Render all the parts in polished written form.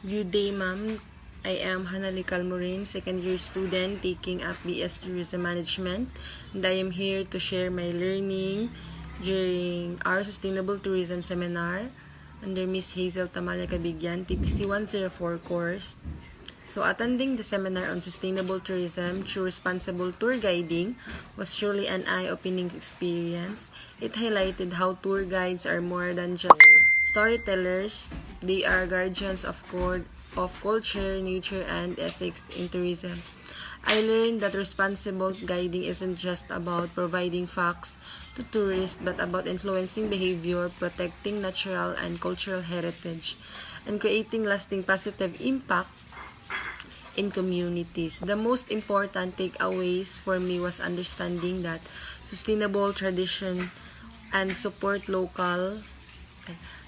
Good day, ma'am. I am Hanali Calmorin, second year student taking up BS Tourism Management, and I am here to share my learning during our Sustainable Tourism Seminar under Miss Hazel Tamala Cabigyan, TPC 104 course. So, attending the seminar on sustainable tourism through responsible tour guiding was truly an eye-opening experience. It highlighted how tour guides are more than just storytellers. They are guardians of culture, nature, and ethics in tourism. I learned that responsible guiding isn't just about providing facts to tourists, but about influencing behavior, protecting natural and cultural heritage, and creating lasting positive impact in communities. The most important takeaways for me was understanding that sustainable tradition and support local.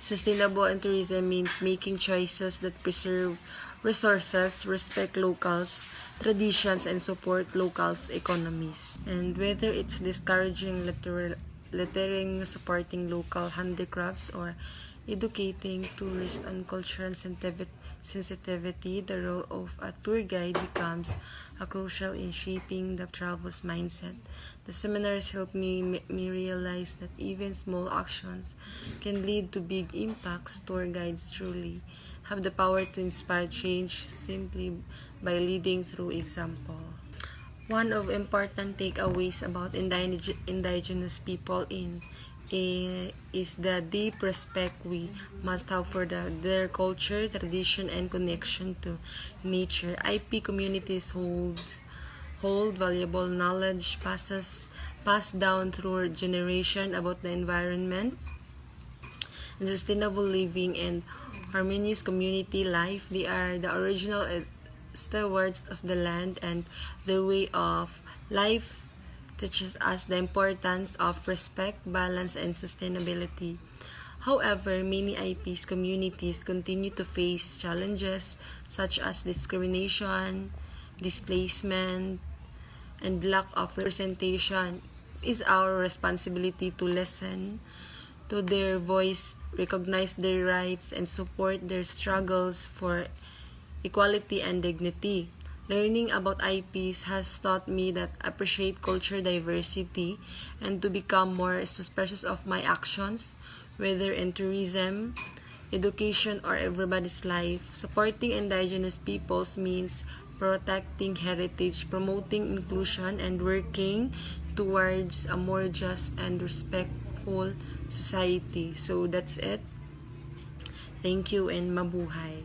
Sustainable in tourism means making choices that preserve resources, respect locals' traditions, and support locals' economies. And whether it's discouraging littering, supporting local handicrafts, or educating tourists on cultural sensitivity, the role of a tour guide becomes crucial in shaping the traveler's mindset. The seminars helped me realize that even small actions can lead to big impacts. Tour guides truly have the power to inspire change simply by leading through example. One of important takeaways about indigenous people is the deep respect we must have for their culture, tradition, and connection to nature. IP communities hold valuable knowledge passed down through generation about the environment and sustainable living and harmonious community life. They are the original stewards of the land, and their way of life teaches us the importance of respect, balance, and sustainability. However, many IP's communities continue to face challenges such as discrimination, displacement, and lack of representation. It is our responsibility to listen to their voice, recognize their rights, and support their struggles for equality and dignity. Learning about IPs has taught me that I appreciate culture diversity and to become more suspicious of my actions, whether in tourism, education, or everybody's life. Supporting indigenous peoples means protecting heritage, promoting inclusion, and working towards a more just and respectful society. So that's it. Thank you and mabuhay.